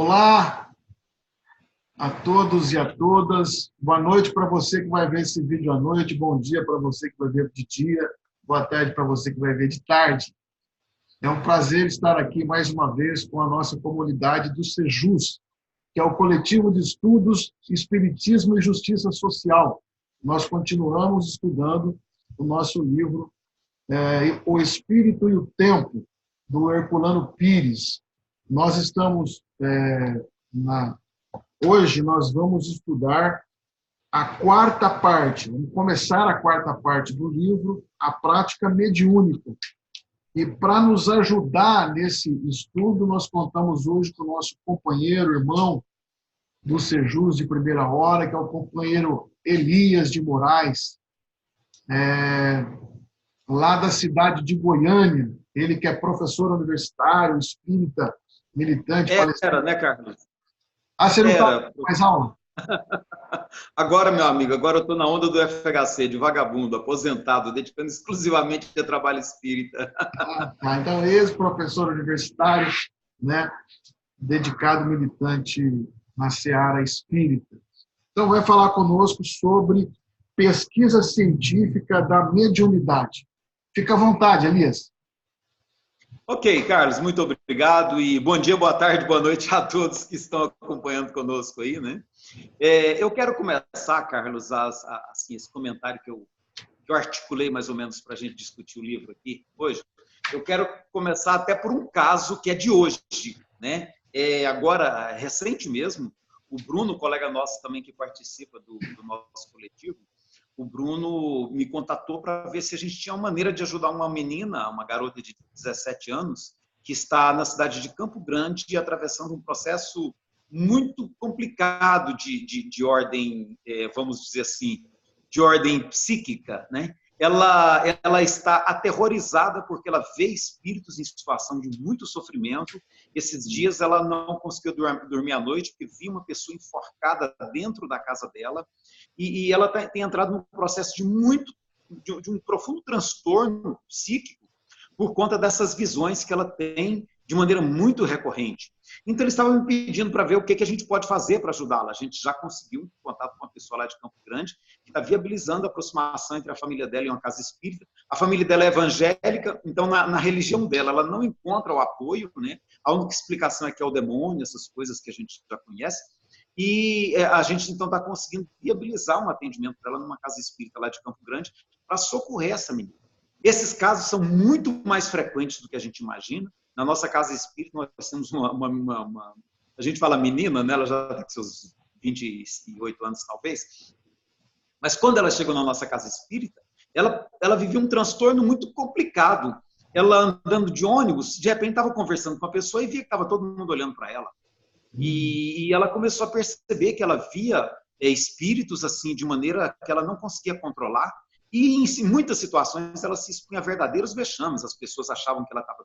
Olá a todos e a todas. Boa noite para você que vai ver esse vídeo à noite. Bom dia para você que vai ver de dia. Boa tarde para você que vai ver de tarde. É um prazer estar aqui mais uma vez com a nossa comunidade do Sejus, que é o Coletivo de Estudos Espiritismo e Justiça Social. Nós continuamos estudando o nosso livro O Espírito e o Tempo, do Herculano Pires. Nós estamos Hoje nós vamos estudar a quarta parte, vamos começar a quarta parte do livro, A Prática Mediúnica. E para nos ajudar nesse estudo, nós contamos hoje com o nosso companheiro, irmão do Sejus de primeira hora, que é o companheiro Elias de Moraes, lá da cidade de Goiânia. Ele que é professor universitário, espírita, militante, palestrante. Era, né, Carlos? Você não está mais aula? Agora, meu amigo, agora eu estou na onda do FHC, de vagabundo, aposentado, dedicando exclusivamente a trabalho espírita. Então, ex-professor universitário, né, dedicado militante na seara espírita. Então, vai falar conosco sobre pesquisa científica da mediunidade. Fica à vontade, Elias. Ok, Carlos, muito obrigado e bom dia, boa tarde, boa noite a todos que estão acompanhando conosco aí, né? Eu quero começar, Carlos, assim, esse comentário que eu articulei mais ou menos para a gente discutir o livro aqui hoje. Eu quero começar até por um caso que é de hoje, né? Agora, recente mesmo, o Bruno, colega nosso também que participa do nosso coletivo, o Bruno me contatou para ver se a gente tinha uma maneira de ajudar uma menina, uma garota de 17 anos, que está na cidade de Campo Grande e atravessando um processo muito complicado de ordem, vamos dizer assim, de ordem psíquica, né? Ela está aterrorizada porque ela vê espíritos em situação de muito sofrimento. Esses dias ela não conseguiu dormir à noite porque viu uma pessoa enforcada dentro da casa dela e ela tem entrado num processo de um profundo transtorno psíquico por conta dessas visões que ela tem de maneira muito recorrente. Então, eles estavam me pedindo para ver o que a gente pode fazer para ajudá-la. A gente já conseguiu um contato com uma pessoa lá de Campo Grande que está viabilizando a aproximação entre a família dela e uma casa espírita. A família dela é evangélica, então, na religião dela, ela não encontra o apoio, né? A única explicação é que é o demônio, essas coisas que a gente já conhece. E a gente, então, está conseguindo viabilizar um atendimento para ela numa casa espírita lá de Campo Grande para socorrer essa menina. Esses casos são muito mais frequentes do que a gente imagina. Na nossa casa espírita, nós temos a gente fala menina, né? Ela já tem seus 28 anos, talvez. Mas quando ela chegou na nossa casa espírita, ela vivia um transtorno muito complicado. Ela andando de ônibus, de repente estava conversando com a pessoa e via que estava todo mundo olhando para ela. E ela começou a perceber que ela via espíritos assim de maneira que ela não conseguia controlar. E em muitas situações ela se expunha a verdadeiros vexames. As pessoas achavam que ela estava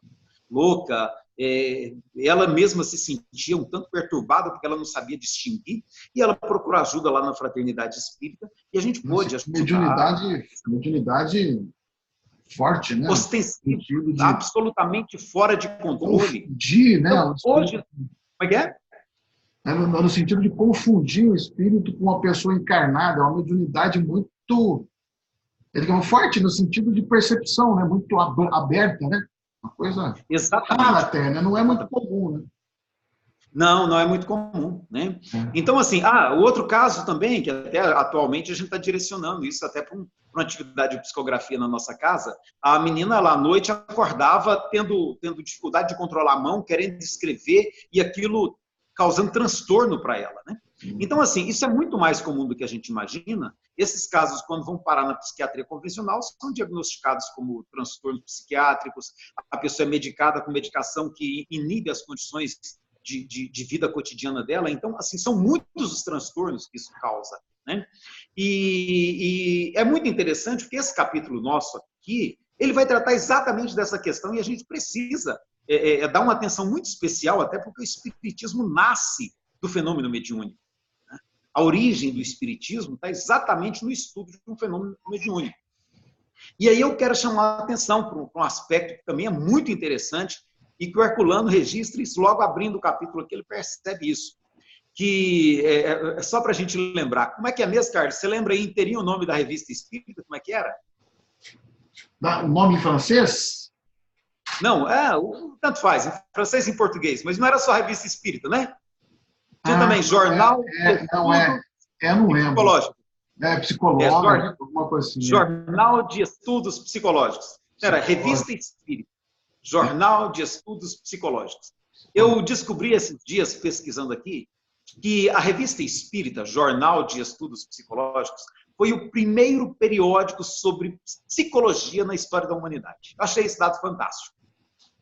louca, ela mesma se sentia um tanto perturbada porque ela não sabia distinguir, e ela procurou ajuda lá na Fraternidade Espírita, e a gente pôde ajudar. Mediunidade forte, né? Ostensiva, absolutamente fora de controle. Confundir, né? Então, hoje, como é que é? No sentido de confundir o espírito com uma pessoa encarnada, é uma mediunidade muito forte no sentido de percepção, né? Muito aberta, né? Uma coisa rara até, né? Não é muito comum, né? Não é muito comum, né? Então, assim, o outro caso também, que até atualmente a gente está direcionando isso até para uma atividade de psicografia na nossa casa, a menina lá à noite acordava tendo dificuldade de controlar a mão, querendo escrever, e aquilo causando transtorno para ela, né? Então, assim, isso é muito mais comum do que a gente imagina. Esses casos, quando vão parar na psiquiatria convencional, são diagnosticados como transtornos psiquiátricos, a pessoa é medicada com medicação que inibe as condições de vida cotidiana dela. Então, assim, são muitos os transtornos que isso causa, né? E é muito interessante porque esse capítulo nosso aqui, ele vai tratar exatamente dessa questão e a gente precisa dar uma atenção muito especial, até porque o espiritismo nasce do fenômeno mediúnico. A origem do espiritismo está exatamente no estudo de um fenômeno mediúnico. E aí eu quero chamar a atenção para um aspecto que também é muito interessante, e que o Herculano registra isso logo abrindo o capítulo aqui, ele percebe isso. Que só para a gente lembrar, como é que é mesmo, Carlos? Você lembra aí inteirinho o nome da revista Espírita? Como é que era? O nome em francês? Não, tanto faz, em francês e em português, mas não era só a revista Espírita, né? Tinha também Jornal não lembro. Psicológico. Psicológico, alguma coisa assim. Jornal de Estudos Psicológicos. Era Revista Espírita. Jornal de Estudos Psicológicos. Eu descobri esses dias, pesquisando aqui, que a Revista Espírita, Jornal de Estudos Psicológicos, foi o primeiro periódico sobre psicologia na história da humanidade. Eu achei esse dado fantástico.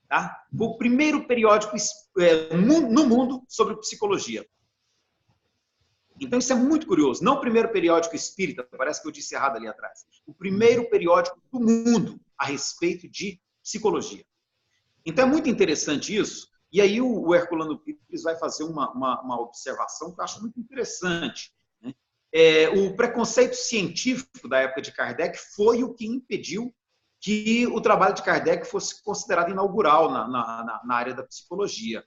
Tá? Foi o primeiro periódico no mundo sobre psicologia. Então, isso é muito curioso. Não o primeiro periódico espírita, parece que eu disse errado ali atrás. O primeiro periódico do mundo a respeito de psicologia. Então, é muito interessante isso. E aí o Herculano Pires vai fazer uma observação que eu acho muito interessante. Né? O preconceito científico da época de Kardec foi o que impediu que o trabalho de Kardec fosse considerado inaugural na área da psicologia.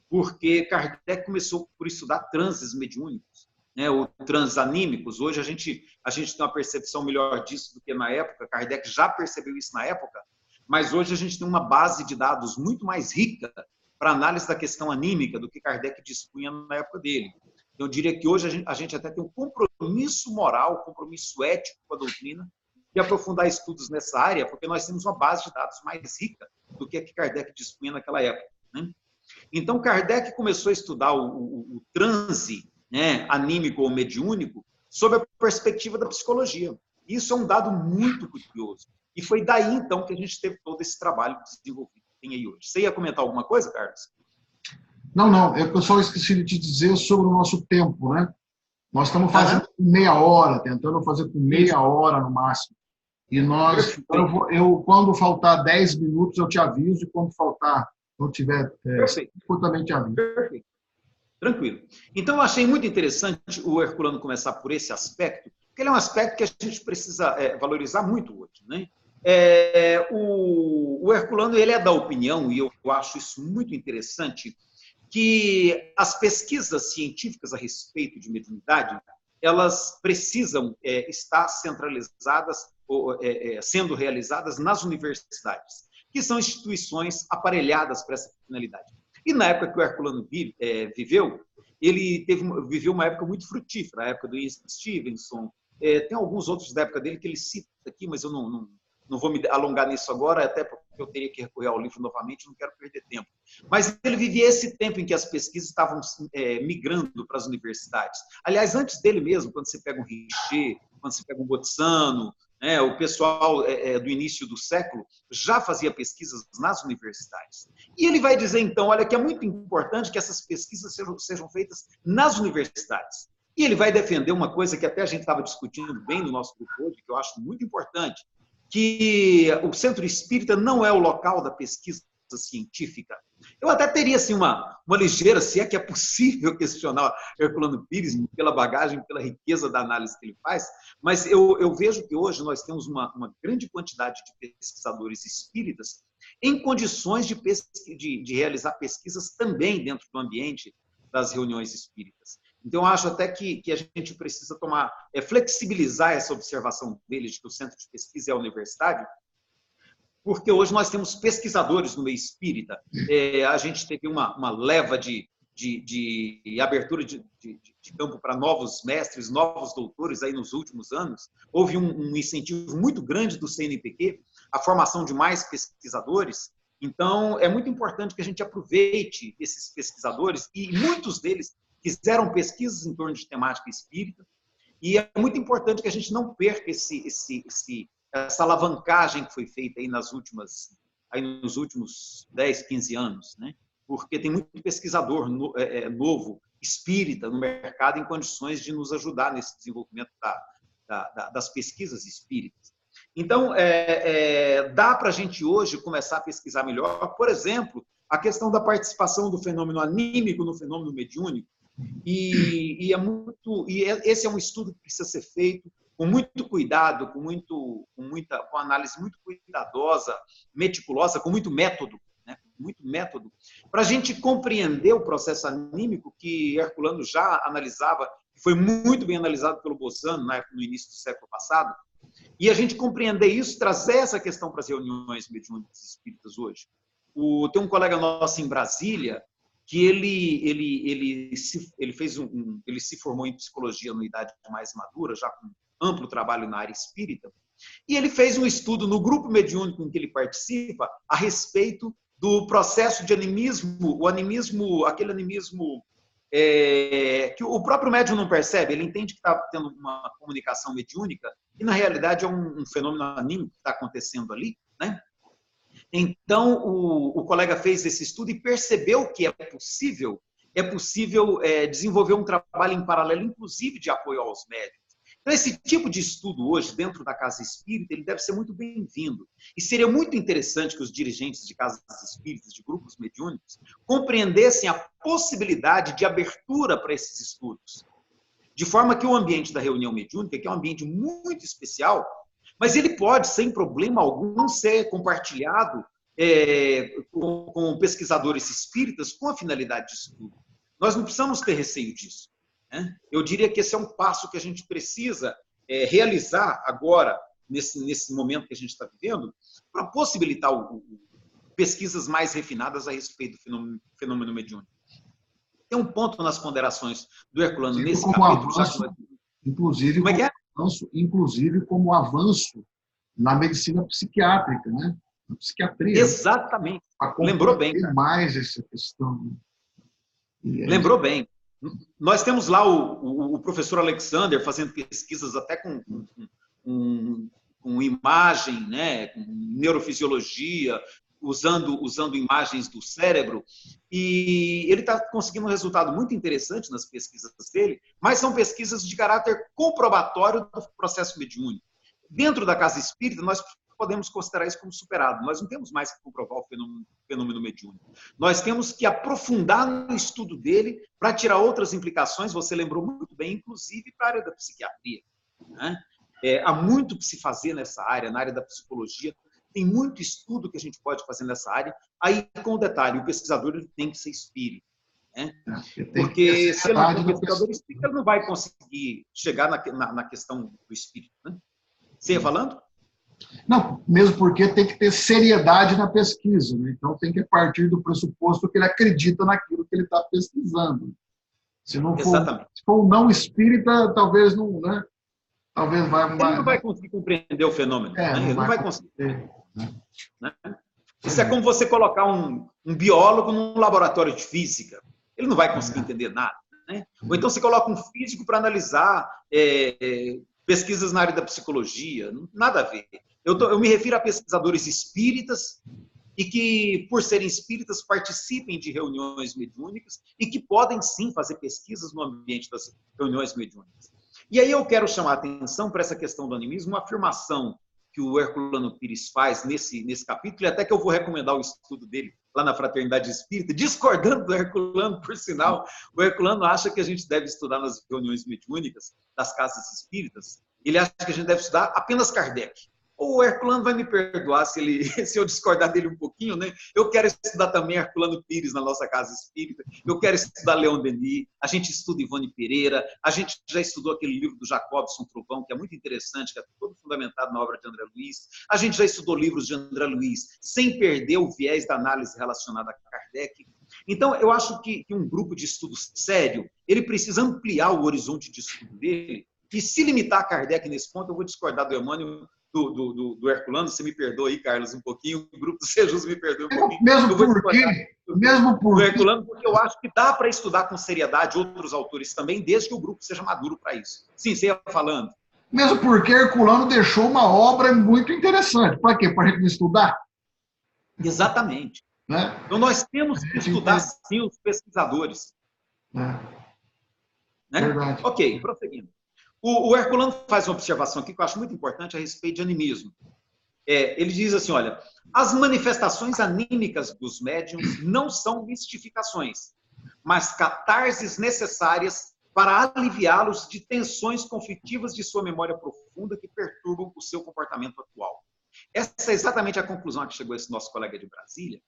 Porque Kardec começou por estudar transes mediúnicos, né, ou transes anímicos. Hoje a gente tem uma percepção melhor disso do que na época. Kardec já percebeu isso na época, mas hoje a gente tem uma base de dados muito mais rica para análise da questão anímica do que Kardec dispunha na época dele. Então, eu diria que hoje a gente até tem um compromisso moral, um compromisso ético com a doutrina de aprofundar estudos nessa área, porque nós temos uma base de dados mais rica do que Kardec dispunha naquela época. Né? Então, Kardec começou a estudar o transe, né, anímico ou mediúnico sob a perspectiva da psicologia. Isso é um dado muito curioso. E foi daí, então, que a gente teve todo esse trabalho desenvolvido que tem aí hoje. Você ia comentar alguma coisa, Carlos? Não. Eu só esqueci de te dizer sobre o nosso tempo, né? Nós estamos fazendo com meia hora, tentando fazer com meia hora no máximo. E quando faltar 10 minutos, eu te aviso, e quando faltar, não tiver, eu também te aviso. Perfeito. Tranquilo. Então, eu achei muito interessante o Herculano começar por esse aspecto, porque ele é um aspecto que a gente precisa valorizar muito hoje. Né? O Herculano ele é da opinião, e eu acho isso muito interessante, que as pesquisas científicas a respeito de mediunidade, elas precisam estar centralizadas, sendo realizadas nas universidades, que são instituições aparelhadas para essa finalidade. E na época que o Herculano viveu, ele viveu uma época muito frutífera, a época do Ian Stevenson. Tem alguns outros da época dele que ele cita aqui, mas eu não vou me alongar nisso agora, até porque eu teria que recorrer ao livro novamente, não quero perder tempo. Mas ele vivia esse tempo em que as pesquisas estavam migrando para as universidades. Aliás, antes dele mesmo, quando você pega um Richer, quando você pega um Bozzano, o pessoal do início do século já fazia pesquisas nas universidades. E ele vai dizer, então, olha, que é muito importante que essas pesquisas sejam feitas nas universidades. E ele vai defender uma coisa que até a gente estava discutindo bem no nosso grupo hoje, que eu acho muito importante, que o Centro Espírita não é o local da pesquisa científica. Eu até teria assim, uma ligeira, se é que é possível questionar Herculano Pires pela bagagem, pela riqueza da análise que ele faz, mas eu vejo que hoje nós temos uma grande quantidade de pesquisadores espíritas em condições de realizar pesquisas também dentro do ambiente das reuniões espíritas. Então, eu acho até que a gente precisa flexibilizar essa observação dele de que o centro de pesquisa é a universidade, porque hoje nós temos pesquisadores no meio espírita. A gente teve uma leva de abertura de campo para novos mestres, novos doutores aí nos últimos anos. Houve um incentivo muito grande do CNPq, a formação de mais pesquisadores. Então, é muito importante que a gente aproveite esses pesquisadores, e muitos deles fizeram pesquisas em torno de temática espírita, e é muito importante que a gente não perca essa alavancagem que foi feita aí nos últimos 10, 15 anos, né? Porque tem muito pesquisador novo, espírita, no mercado, em condições de nos ajudar nesse desenvolvimento das pesquisas espíritas. Então, dá para a gente hoje começar a pesquisar melhor, por exemplo, a questão da participação do fenômeno anímico no fenômeno mediúnico, e esse é um estudo que precisa ser feito com muito cuidado, com análise muito cuidadosa, meticulosa, com muito método, né? Muito método para a gente compreender o processo anímico que Herculano já analisava, que foi muito bem analisado pelo Bolzano no início do século passado, e a gente compreender isso, trazer essa questão para as reuniões mediúnicas espíritas hoje. Tem um colega nosso em Brasília que ele se formou em psicologia na idade mais madura, já com amplo trabalho na área espírita, e ele fez um estudo no grupo mediúnico em que ele participa a respeito do processo de animismo, aquele animismo que o próprio médium não percebe, ele entende que está tendo uma comunicação mediúnica e, na realidade, é um fenômeno anímico que está acontecendo ali, né? Então, o colega fez esse estudo e percebeu que é possível desenvolver um trabalho em paralelo, inclusive de apoio aos médiuns. Então, esse tipo de estudo hoje, dentro da casa espírita, ele deve ser muito bem-vindo. E seria muito interessante que os dirigentes de casas espíritas, de grupos mediúnicos, compreendessem a possibilidade de abertura para esses estudos. De forma que o ambiente da reunião mediúnica, que é um ambiente muito especial, mas ele pode, sem problema algum, ser compartilhado com pesquisadores espíritas com a finalidade de estudo. Nós não precisamos ter receio disso. Eu diria que esse é um passo que a gente precisa realizar agora, nesse momento que a gente está vivendo, para possibilitar pesquisas mais refinadas a respeito do fenômeno mediúnico. Tem um ponto nas ponderações do Herculano nesse capítulo. Inclusive, como é que é? Inclusive como avanço na medicina psiquiátrica, né? Na psiquiatria. Exatamente. Lembrou bem. Tem mais essa questão. Né? Lembrou bem. Nós temos lá o professor Alexander fazendo pesquisas até com imagem, né, com neurofisiologia, usando imagens do cérebro, e ele está conseguindo um resultado muito interessante nas pesquisas dele, mas são pesquisas de caráter comprobatório do processo mediúnico. Dentro da casa espírita, nós podemos considerar isso como superado. Nós não temos mais que comprovar o fenômeno mediúnico. Nós temos que aprofundar no estudo dele para tirar outras implicações, você lembrou muito bem, inclusive para a área da psiquiatria. Né? Há muito que se fazer nessa área, na área da psicologia, tem muito estudo que a gente pode fazer nessa área, aí com o detalhe, o pesquisador ele tem que ser espírita. Né? Porque se ele não for pesquisador espírita, ele não vai conseguir chegar na questão do espírito. Né? Você ia falando? Não, mesmo porque tem que ter seriedade na pesquisa, né? Então tem que partir do pressuposto que ele acredita naquilo que ele está pesquisando. Se não for um não espírita, talvez não, né? Talvez vai. Ele não vai conseguir compreender o fenômeno. Né? Ele não vai conseguir. Né? Isso é como você colocar um biólogo num laboratório de física. Ele não vai conseguir entender nada. Né? Ou então você coloca um físico para analisar pesquisas na área da psicologia. Nada a ver. Eu me refiro a pesquisadores espíritas e que, por serem espíritas, participem de reuniões mediúnicas e que podem, sim, fazer pesquisas no ambiente das reuniões mediúnicas. E aí eu quero chamar a atenção para essa questão do animismo, uma afirmação que o Herculano Pires faz nesse capítulo, e até que eu vou recomendar o estudo dele lá na Fraternidade Espírita, discordando do Herculano, por sinal. O Herculano acha que a gente deve estudar nas reuniões mediúnicas das casas espíritas, ele acha que a gente deve estudar apenas Kardec. O Herculano vai me perdoar se eu discordar dele um pouquinho, né? Eu quero estudar também Herculano Pires na nossa casa espírita, eu quero estudar Leon Denis, a gente estuda Ivone Pereira, a gente já estudou aquele livro do Jacobson Trovão, que é muito interessante, que é todo fundamentado na obra de André Luiz, a gente já estudou livros de André Luiz, sem perder o viés da análise relacionada a Kardec. Então, eu acho que um grupo de estudo sério, ele precisa ampliar o horizonte de estudo dele, e se limitar a Kardec nesse ponto, eu vou discordar do Emmanuel, do Herculano, você me perdoa aí, Carlos, um pouquinho, o grupo do Sejus me perdoa um pouquinho. Mesmo porque... do Herculano, porque eu acho que dá para estudar com seriedade outros autores também, desde que o grupo seja maduro para isso. Sim, você ia falando. Mesmo porque Herculano deixou uma obra muito interessante. Para quê? Para a gente estudar? Exatamente. Né? Então, nós temos que estudar, sim, os pesquisadores. Né? Verdade. Ok, prosseguindo. O Herculano faz uma observação aqui que eu acho muito importante a respeito de animismo. Ele diz assim, olha, as manifestações anímicas dos médiuns não são mistificações, mas catarses necessárias para aliviá-los de tensões conflitivas de sua memória profunda que perturbam o seu comportamento atual. Essa é exatamente a conclusão a que chegou esse nosso colega de Brasília.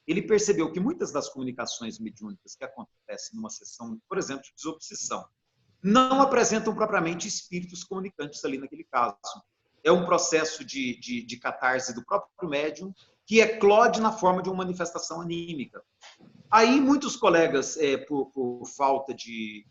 ele percebeu que muitas das comunicações mediúnicas que acontecem numa sessão, por exemplo, de desobsessão, não apresentam propriamente espíritos comunicantes ali naquele caso. É um processo de catarse do próprio médium que eclode na forma de uma manifestação anímica. Aí muitos colegas, por falta de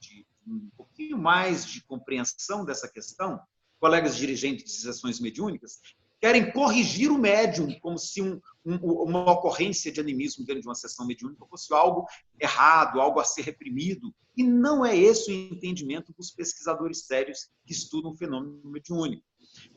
um pouquinho mais de compreensão dessa questão, colegas dirigentes de sessões mediúnicas, querem corrigir o médium como se uma ocorrência de animismo dentro de uma sessão mediúnica fosse algo errado, algo a ser reprimido. E não é esse o entendimento dos pesquisadores sérios que estudam o fenômeno mediúnico.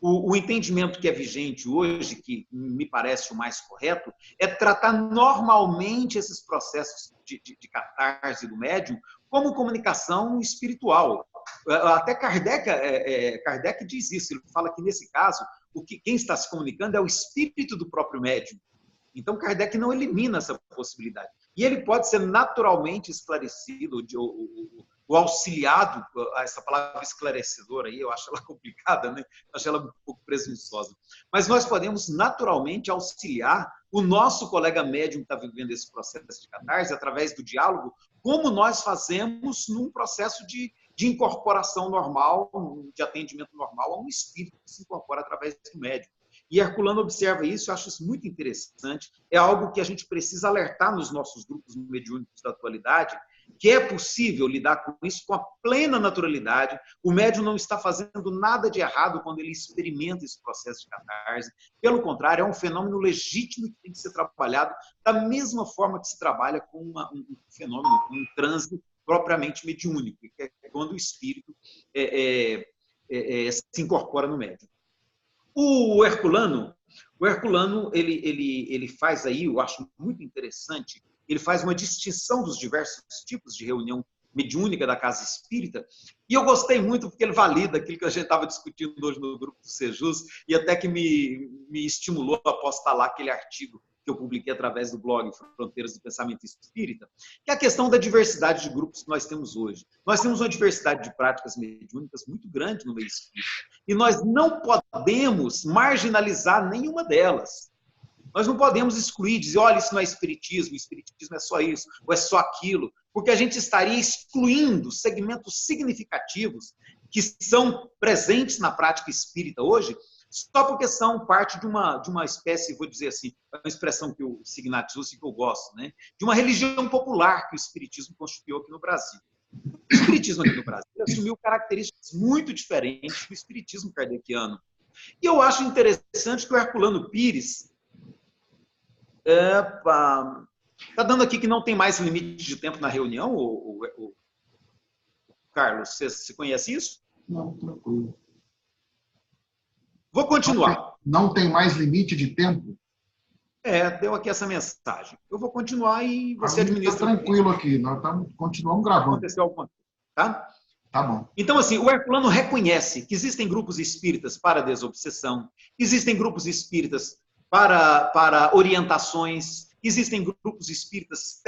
O entendimento que é vigente hoje, que me parece o mais correto, é tratar normalmente esses processos de catarse do médium como comunicação espiritual. Até Kardec diz isso, ele fala que, nesse caso, quem está se comunicando é o espírito do próprio médium. Então, Kardec não elimina essa possibilidade. E ele pode ser naturalmente esclarecido, o auxiliado, essa palavra esclarecedora aí, eu acho ela complicada, né? Eu acho ela um pouco presunçosa. Mas nós podemos naturalmente auxiliar o nosso colega médium que está vivendo esse processo de catarse, através do diálogo, como nós fazemos num processo de incorporação normal, de atendimento normal a um espírito que se incorpora através do médium. E Herculano observa isso, eu acho isso muito interessante, é algo que a gente precisa alertar nos nossos grupos mediúnicos da atualidade, que é possível lidar com isso com a plena naturalidade. O médium não está fazendo nada de errado quando ele experimenta esse processo de catarse. Pelo contrário, é um fenômeno legítimo que tem que ser trabalhado da mesma forma que se trabalha com um fenômeno, com um transe propriamente mediúnico, que é quando o espírito se incorpora no médium. O Herculano, ele faz aí, eu acho muito interessante, ele faz uma distinção dos diversos tipos de reunião mediúnica da casa espírita, e eu gostei muito porque ele valida aquilo que a gente estava discutindo hoje no grupo do Sejus, e até que me estimulou a postar lá aquele artigo que eu publiquei através do blog Fronteiras do Pensamento Espírita, que é a questão da diversidade de grupos que nós temos hoje. Nós temos uma diversidade de práticas mediúnicas muito grande no meio espírita, e nós não podemos marginalizar nenhuma delas. Nós não podemos excluir, dizer, olha, isso não é espiritismo, o espiritismo é só isso, ou é só aquilo, porque a gente estaria excluindo segmentos significativos que são presentes na prática espírita hoje, só porque são parte de uma espécie, vou dizer assim, uma expressão que o Signat usa e que eu gosto, né? De uma religião popular que o espiritismo constituiu aqui no Brasil. O espiritismo aqui no Brasil assumiu características muito diferentes do espiritismo kardeciano. E eu acho interessante que o Herculano Pires está dando aqui que não tem mais limite de tempo na reunião, Carlos, você conhece isso? Não, tranquilo. Vou continuar. Não tem mais limite de tempo? Deu aqui essa mensagem. Eu vou continuar e você administra. Está tranquilo aqui, nós continuamos gravando. Aconteceu alguma coisa, tá? Tá bom. Então, assim, o Herculano reconhece que existem grupos espíritas para desobsessão, existem grupos espíritas para orientações, existem grupos espíritas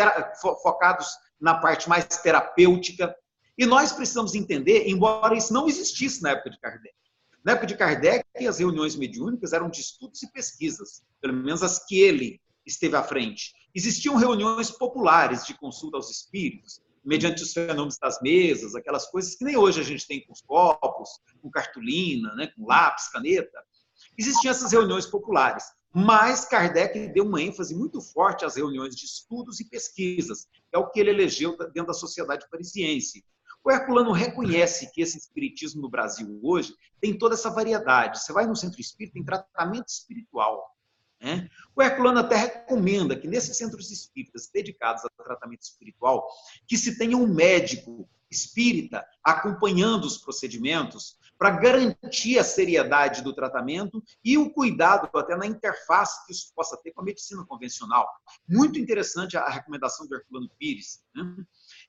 focados na parte mais terapêutica, e nós precisamos entender, embora isso não existisse na época de Kardec. Na época de Kardec, as reuniões mediúnicas eram de estudos e pesquisas, pelo menos as que ele esteve à frente. Existiam reuniões populares de consulta aos espíritos, mediante os fenômenos das mesas, aquelas coisas que nem hoje a gente tem com os copos, com cartolina, né, com lápis, caneta. Existiam essas reuniões populares, mas Kardec deu uma ênfase muito forte às reuniões de estudos e pesquisas, que é o que ele elegeu dentro da Sociedade Parisiense. O Herculano reconhece que esse espiritismo no Brasil hoje tem toda essa variedade. Você vai no centro espírita, tem tratamento espiritual. Né? O Herculano até recomenda que nesses centros espíritas dedicados a tratamento espiritual, que se tenha um médico espírita acompanhando os procedimentos para garantir a seriedade do tratamento e o cuidado até na interface que isso possa ter com a medicina convencional. Muito interessante a recomendação do Herculano Pires. Né?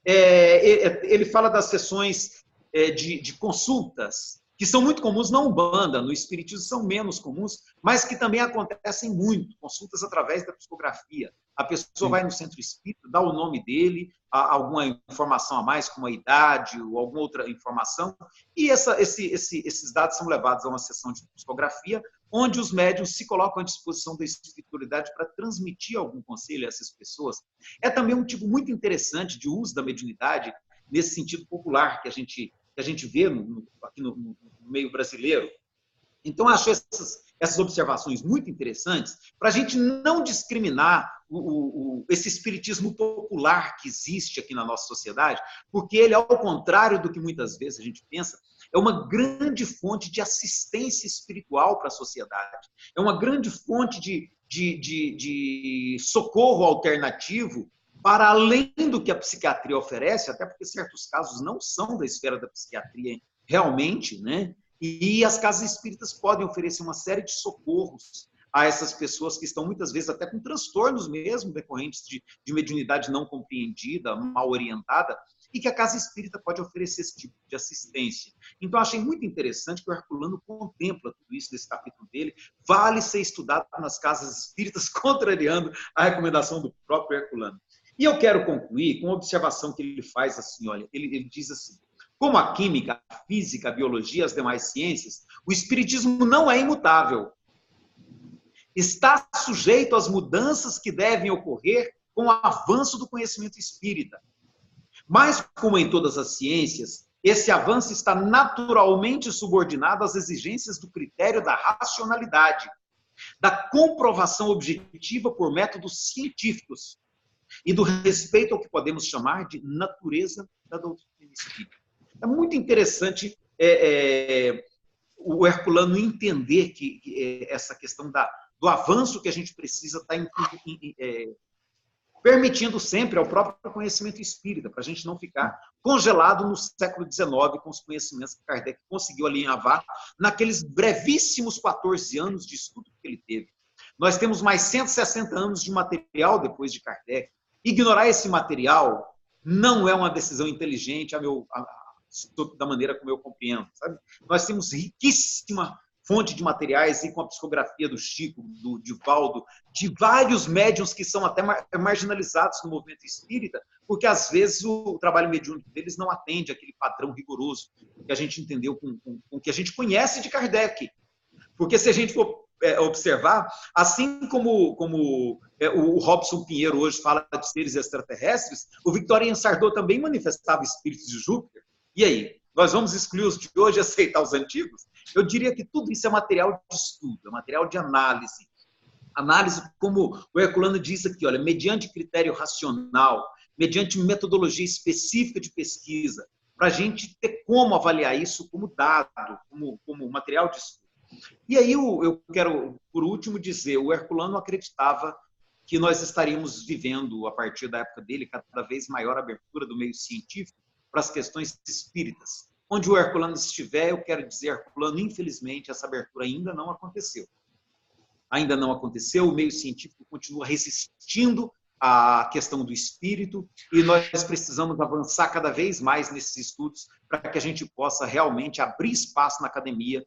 Ele fala das sessões de consultas, que são muito comuns na Umbanda, no Espiritismo são menos comuns, mas que também acontecem muito, consultas através da psicografia. A pessoa vai no centro espírita, dá o nome dele, alguma informação a mais, como a idade ou alguma outra informação, e esses dados são levados a uma sessão de psicografia onde os médiuns se colocam à disposição da espiritualidade para transmitir algum conselho a essas pessoas. É também um tipo muito interessante de uso da mediunidade, nesse sentido popular que a gente vê aqui no meio brasileiro. Então, acho essas observações muito interessantes para a gente não discriminar esse espiritismo popular que existe aqui na nossa sociedade, porque ele, ao contrário do que muitas vezes a gente pensa, é uma grande fonte de assistência espiritual para a sociedade, é uma grande fonte de socorro alternativo para além do que a psiquiatria oferece, até porque certos casos não são da esfera da psiquiatria realmente, né? E as casas espíritas podem oferecer uma série de socorros a essas pessoas que estão, muitas vezes, até com transtornos mesmo decorrentes de mediunidade não compreendida, mal orientada, e que a casa espírita pode oferecer esse tipo de assistência. Então, achei muito interessante que o Herculano contempla tudo isso nesse capítulo dele. Vale ser estudado nas casas espíritas, contrariando a recomendação do próprio Herculano. E eu quero concluir com uma observação que ele faz assim, olha, ele diz assim: como a química, a física, a biologia e as demais ciências, o espiritismo não é imutável. Está sujeito às mudanças que devem ocorrer com o avanço do conhecimento espírita. Mas, como em todas as ciências, esse avanço está naturalmente subordinado às exigências do critério da racionalidade, da comprovação objetiva por métodos científicos e do respeito ao que podemos chamar de natureza da doutrina espírita. É muito interessante o Herculano entender que essa questão do avanço que a gente precisa estar permitindo sempre ao próprio conhecimento espírita, para a gente não ficar congelado no século XIX com os conhecimentos que Kardec conseguiu alinhavar naqueles brevíssimos 14 anos de estudo que ele teve. Nós temos mais 160 anos de material depois de Kardec. Ignorar esse material não é uma decisão inteligente, da maneira como eu compreendo, sabe? Nós temos riquíssima fonte de materiais e com a psicografia do Chico, do Divaldo, de vários médiuns que são até marginalizados no movimento espírita, porque às vezes o trabalho mediúnico deles não atende àquele padrão rigoroso que a gente entendeu com o que a gente conhece de Kardec. Porque se a gente for observar, assim como o Robson Pinheiro hoje fala de seres extraterrestres, o Victorien Sardou também manifestava espíritos de Júpiter. E aí, nós vamos excluir os de hoje e aceitar os antigos? Eu diria que tudo isso é material de estudo, é material de análise. Análise, como o Herculano diz aqui, olha, mediante critério racional, mediante metodologia específica de pesquisa, para a gente ter como avaliar isso como dado, como material de estudo. E aí eu quero, por último, dizer, o Herculano acreditava que nós estaríamos vivendo, a partir da época dele, cada vez maior abertura do meio científico para as questões espíritas. Onde o Herculano estiver, eu quero dizer, Herculano, infelizmente, essa abertura ainda não aconteceu. Ainda não aconteceu, o meio científico continua resistindo à questão do espírito e nós precisamos avançar cada vez mais nesses estudos para que a gente possa realmente abrir espaço na academia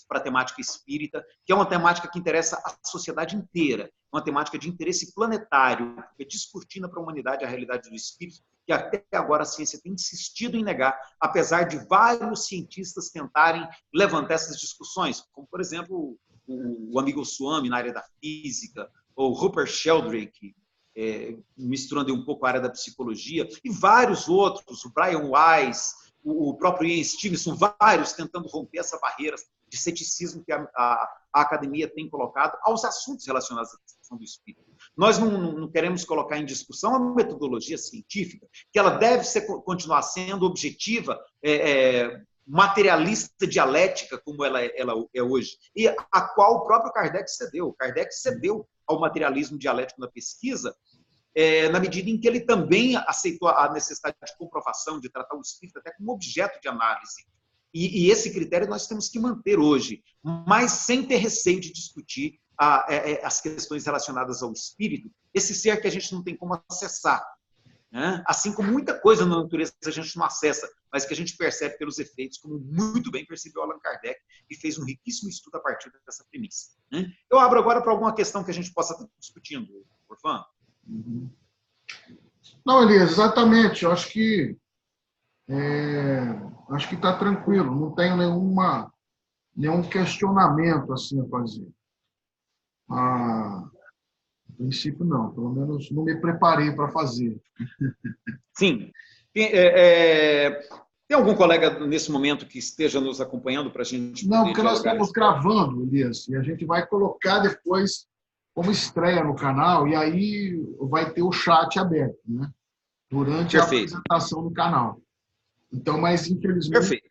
para a temática espírita, que é uma temática que interessa a sociedade inteira, uma temática de interesse planetário, que descortina para a humanidade a realidade do espírito, que até agora a ciência tem insistido em negar, apesar de vários cientistas tentarem levantar essas discussões, como, por exemplo, o amigo Swami na área da física, ou Rupert Sheldrake, misturando um pouco a área da psicologia, e vários outros, o Brian Weiss, o próprio Ian Stevenson, vários tentando romper essa barreira de ceticismo que a academia tem colocado aos assuntos relacionados à questão do espírito. Nós não queremos colocar em discussão a metodologia científica, que ela deve continuar sendo objetiva, materialista, dialética, como ela é hoje, e a qual o próprio Kardec cedeu. Kardec cedeu ao materialismo dialético na pesquisa, na medida em que ele também aceitou a necessidade de comprovação, de tratar o espírito até como objeto de análise. E esse critério nós temos que manter hoje, mas sem ter receio de discutir as questões relacionadas ao espírito, esse ser que a gente não tem como acessar. Né? Assim como muita coisa na natureza a gente não acessa, mas que a gente percebe pelos efeitos, como muito bem percebeu Allan Kardec, e fez um riquíssimo estudo a partir dessa premissa. Né? Eu abro agora para alguma questão que a gente possa estar discutindo, por favor. Não, Elias, exatamente. Eu acho que está tranquilo. Não tenho nenhum questionamento assim a fazer. A princípio, não. Pelo menos não me preparei para fazer. Sim. Tem algum colega nesse momento que esteja nos acompanhando para a gente Não, poder porque nós dialogar a estamos respeito? gravando, Elias, e a gente vai colocar depois como estreia no canal, e aí vai ter o chat aberto, né? Durante a Perfeito, apresentação do canal. Então, mas infelizmente, perfeito.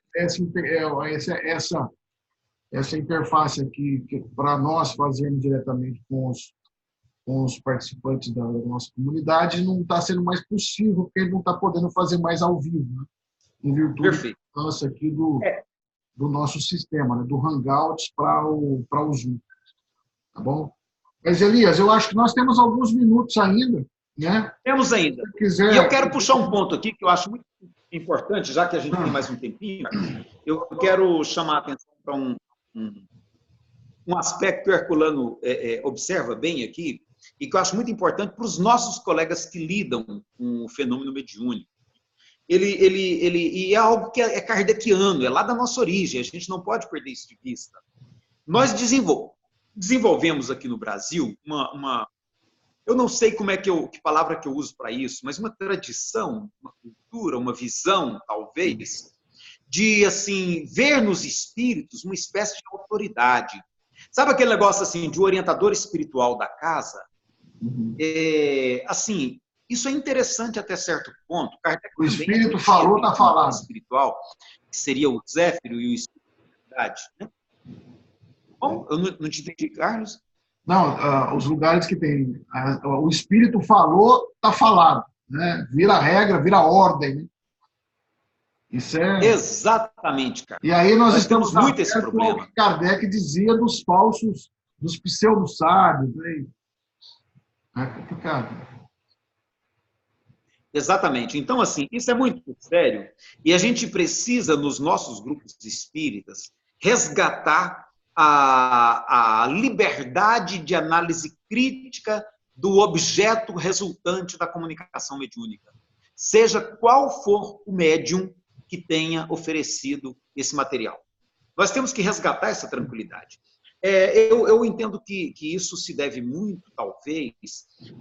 essa interface aqui, que para nós fazermos diretamente com os participantes da nossa comunidade, não está sendo mais possível, porque ele não está podendo fazer mais ao vivo, né? Em virtude da Perfeito. mudança aqui É, do nosso sistema, né? Do Hangouts para o Zoom, tá bom? Mas, Elias, eu acho que nós temos alguns minutos ainda, né? temos Se ainda. você E eu quiser. quero puxar um ponto aqui que eu acho muito importante, já que a gente tem mais um tempinho, eu quero chamar a atenção para um, um aspecto que o Herculano observa bem aqui, e que eu acho muito importante para os nossos colegas que lidam com o fenômeno mediúnico. E é algo que é kardeciano, é lá da nossa origem, a gente não pode perder isso de vista. Nós desenvolvemos aqui no Brasil eu não sei como é que palavra que eu uso para isso, mas uma tradição, uma cultura, uma visão, talvez, de assim ver nos espíritos uma espécie de autoridade. Sabe aquele negócio assim de orientador espiritual da casa? Assim, isso é interessante até certo ponto. Kardec O também Espírito admitia falou, que ele está tinha um guia falado. espiritual, que seria o Zéfiro e o Espírito da Verdade. Né? Bom, eu não te entendi, Carlos. Não, os lugares que tem. O Espírito falou, está falado. Né? Vira regra, vira ordem. Né? Isso é. Exatamente, E Carlos. aí nós Nós temos estamos muito esse abertos ao problema. que Kardec dizia dos falsos, dos pseudo-sábios. Né? É complicado. Exatamente. Então, assim, isso é muito sério e a gente precisa, nos nossos grupos espíritas, resgatar a liberdade de análise crítica do objeto resultante da comunicação mediúnica, seja qual for o médium que tenha oferecido esse material. Nós temos que resgatar essa tranquilidade. Eu entendo que isso se deve muito, talvez,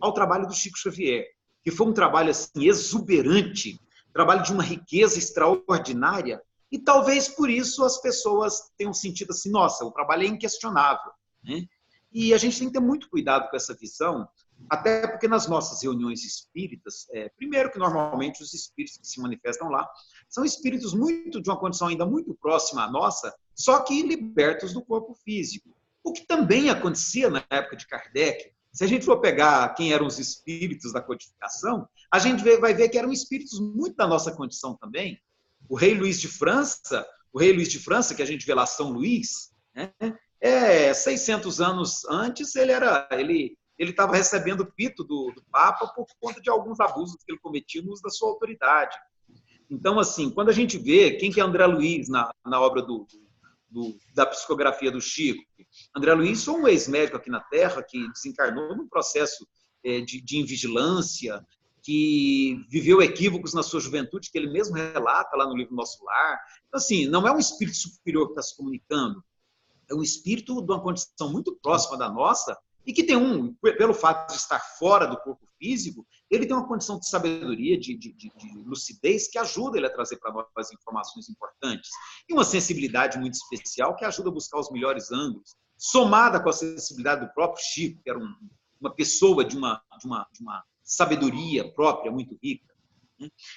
ao trabalho do Chico Xavier, que foi um trabalho assim, exuberante, trabalho de uma riqueza extraordinária, e talvez por isso as pessoas tenham sentido assim, nossa, o trabalho é inquestionável. Né? E a gente tem que ter muito cuidado com essa visão, até porque nas nossas reuniões espíritas, primeiro que normalmente os espíritos que se manifestam lá são espíritos muito de uma condição ainda muito próxima à nossa, só que libertos do corpo físico. O que também acontecia na época de Kardec. Se a gente for pegar quem eram os espíritos da codificação, a gente vai ver que eram espíritos muito da nossa condição também. O rei Luís de França, que a gente vê lá São Luís, né? 600 anos antes ele estava recebendo o pito do Papa por conta de alguns abusos que ele cometia no uso da sua autoridade. Então, assim, quando a gente vê quem que é André Luiz na obra da psicografia do Chico, André Luiz foi um ex-médico aqui na Terra que desencarnou num processo de invigilância, que viveu equívocos na sua juventude, que ele mesmo relata lá no livro Nosso Lar. Então, assim, não é um espírito superior que está se comunicando, é um espírito de uma condição muito próxima da nossa e que tem pelo fato de estar fora do corpo físico, ele tem uma condição de sabedoria, de lucidez que ajuda ele a trazer para nós informações importantes e uma sensibilidade muito especial que ajuda a buscar os melhores ângulos, somada com a sensibilidade do próprio Chico, que era uma pessoa de uma sabedoria própria muito rica.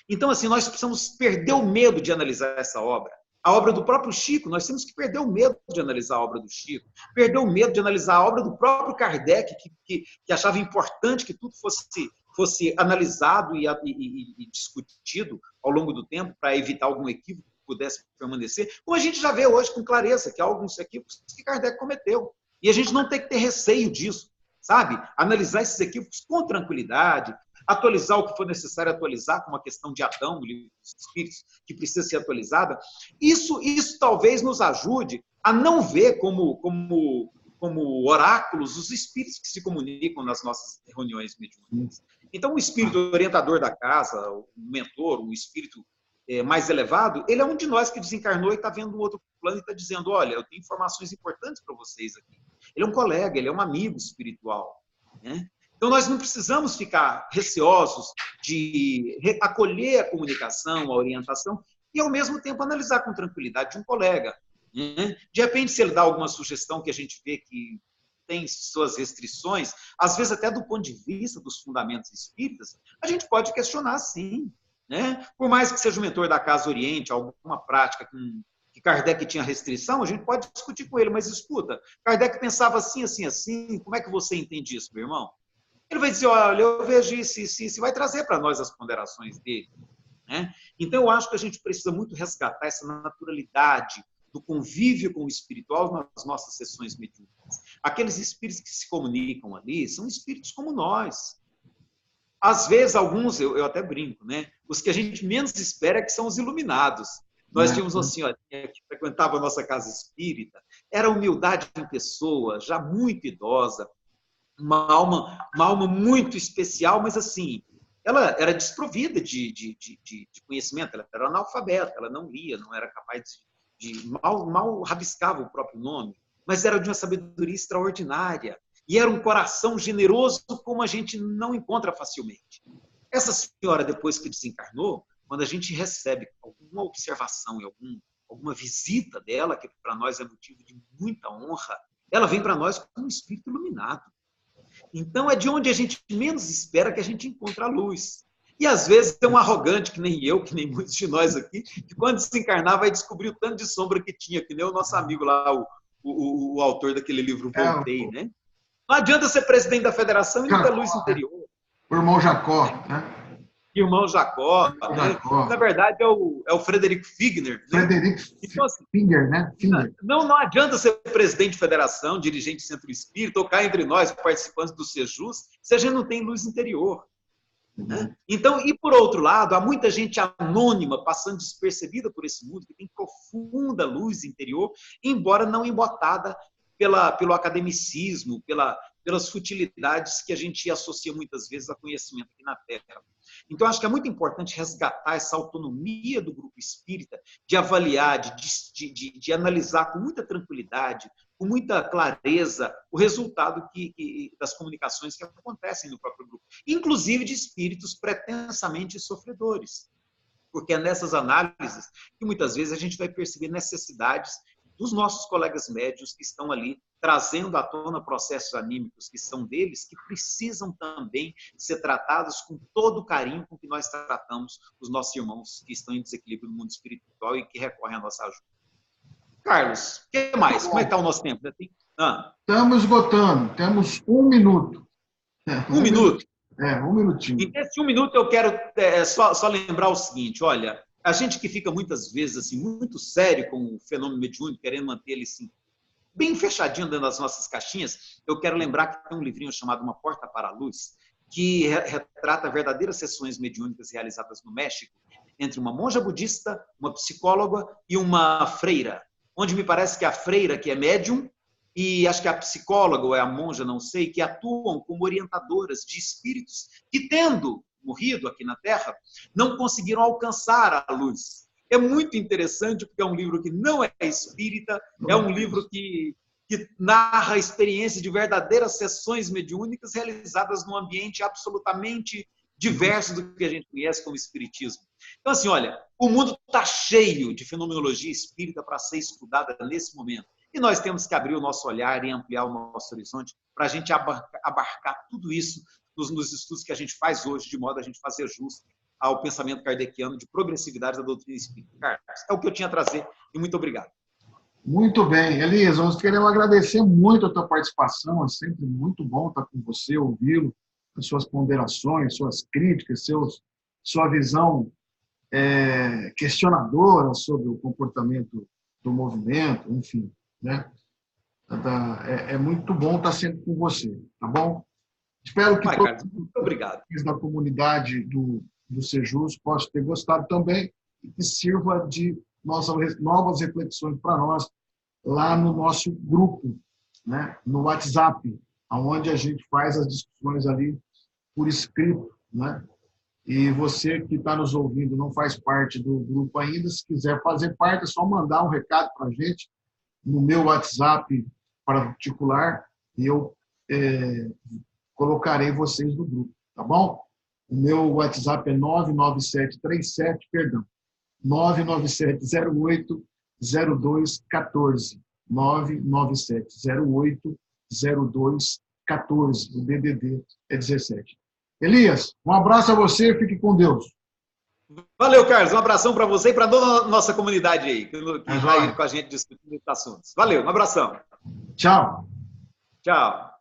Então, assim, nós precisamos perder o medo de analisar essa obra. A obra do próprio Chico, nós temos que perder o medo de analisar a obra do Chico, perder o medo de analisar a obra do próprio Kardec, que achava importante que tudo fosse analisado e discutido ao longo do tempo para evitar algum equívoco que pudesse permanecer, como a gente já vê hoje com clareza, que há alguns equívocos que Kardec cometeu. E a gente não tem que ter receio disso, sabe? Analisar esses equívocos com tranquilidade, atualizar o que for necessário atualizar, como a questão de Adão, do livro dos Espíritos, que precisa ser atualizada. Isso talvez nos ajude a não ver como oráculos os espíritos que se comunicam nas nossas reuniões mediúnicas. Então, o espírito orientador da casa, o mentor, o espírito mais elevado, ele é um de nós que desencarnou e está vendo um outro plano e está dizendo, olha, eu tenho informações importantes para vocês aqui. Ele é um colega, ele é um amigo espiritual, né? Então, nós não precisamos ficar receosos de acolher a comunicação, a orientação, e, ao mesmo tempo, analisar com tranquilidade de um colega, né? De repente, se ele dá alguma sugestão que a gente vê que tem suas restrições, às vezes até do ponto de vista dos fundamentos espíritas, a gente pode questionar, sim, né? Por mais que seja o mentor da Casa Oriente, alguma prática que Kardec tinha restrição, a gente pode discutir com ele, mas escuta, Kardec pensava assim, assim, assim, como é que você entende isso, meu irmão? Ele vai dizer, olha, eu vejo isso, vai trazer para nós as ponderações dele, né? Então, eu acho que a gente precisa muito resgatar essa naturalidade do convívio com o espiritual nas nossas sessões mediúnicas. Aqueles espíritos que se comunicam ali são espíritos como nós. Às vezes, alguns, eu até brinco, né? Os que a gente menos espera é que são os iluminados. Nós tínhamos uma senhora que frequentava a nossa casa espírita, era humildade em pessoa, já muito idosa, uma alma muito especial, mas assim, ela era desprovida de conhecimento, ela era analfabeta, ela não lia, não era capaz mal rabiscava o próprio nome, mas era de uma sabedoria extraordinária, e era um coração generoso como a gente não encontra facilmente. Essa senhora, depois que desencarnou, quando a gente recebe alguma observação e alguma visita dela, que para nós é motivo de muita honra, ela vem para nós como um espírito iluminado. Então, é de onde a gente menos espera que a gente encontra a luz. E, às vezes, é um arrogante, que nem eu, que nem muitos de nós aqui, que quando desencarnar vai descobrir o tanto de sombra que tinha, que nem o nosso amigo lá, o autor daquele livro Voltei, né? Não adianta ser presidente da federação e não ter luz interior. O irmão Jacó, né? Irmão Jacó, né? Na verdade é o Frederico Figner. Né? Frederico então, assim, Finger, né? Finger. Não adianta ser presidente de federação, dirigente de centro espírita, ou cá entre nós, participantes do Sejus, se a gente não tem luz interior. Né? Então, e por outro lado, há muita gente anônima passando despercebida por esse mundo, que tem profunda luz interior, embora não embotada pelo academicismo, pelas futilidades que a gente associa muitas vezes a conhecimento aqui na Terra. Então, acho que é muito importante resgatar essa autonomia do grupo espírita, de avaliar, de analisar com muita tranquilidade, com muita clareza, o resultado das comunicações que acontecem no próprio grupo, inclusive de espíritos pretensamente sofredores. Porque é nessas análises que muitas vezes a gente vai perceber necessidades dos nossos colegas médios que estão ali trazendo à tona processos anímicos que são deles, que precisam também ser tratados com todo o carinho com que nós tratamos os nossos irmãos que estão em desequilíbrio no mundo espiritual e que recorrem à nossa ajuda. Carlos, o que mais? Como é que está o nosso tempo? Estamos esgotando, temos 1 minuto. Um minuto? Um minutinho. E nesse 1 minuto eu quero só lembrar o seguinte, olha, a gente que fica muitas vezes assim, muito sério com o fenômeno mediúnico, querendo manter ele assim, bem fechadinho dentro das nossas caixinhas, eu quero lembrar que tem um livrinho chamado Uma Porta para a Luz, que retrata verdadeiras sessões mediúnicas realizadas no México, entre uma monja budista, uma psicóloga e uma freira, onde me parece que a freira, que é médium, e acho que a psicóloga ou é a monja, não sei, que atuam como orientadoras de espíritos que, tendo morrido aqui na Terra, não conseguiram alcançar a luz. É muito interessante, porque é um livro que não é espírita, é um livro que narra a experiência de verdadeiras sessões mediúnicas realizadas num ambiente absolutamente diverso do que a gente conhece como espiritismo. Então, assim, olha, o mundo está cheio de fenomenologia espírita para ser estudada nesse momento. E nós temos que abrir o nosso olhar e ampliar o nosso horizonte para a gente abarcar tudo isso nos estudos que a gente faz hoje, de modo a gente fazer jus ao pensamento kardeciano de progressividade da doutrina espírita. Carlos, é o que eu tinha a trazer e muito obrigado. Muito bem. Elisa, nós queremos agradecer muito a tua participação, é sempre muito bom estar com você, ouvi-lo, as suas ponderações, suas críticas, sua visão questionadora sobre o comportamento do movimento, enfim, né? É muito bom estar sempre com você, tá bom? Espero que todos os da comunidade do Sejus possam ter gostado também e que sirva de novas reflexões para nós lá no nosso grupo, né? No WhatsApp, onde a gente faz as discussões ali por escrito, né? E você que está nos ouvindo não faz parte do grupo ainda, se quiser fazer parte, é só mandar um recado para a gente no meu WhatsApp particular e eu colocarei vocês no grupo, tá bom? O meu WhatsApp é 99737, perdão, 997080214, 997080214, o DDD é 17. Elias, um abraço a você, fique com Deus. Valeu, Carlos. Um abração para você e para toda a nossa comunidade aí, que está aí com a gente discutindo esses assuntos. Valeu, um abração. Tchau. Tchau.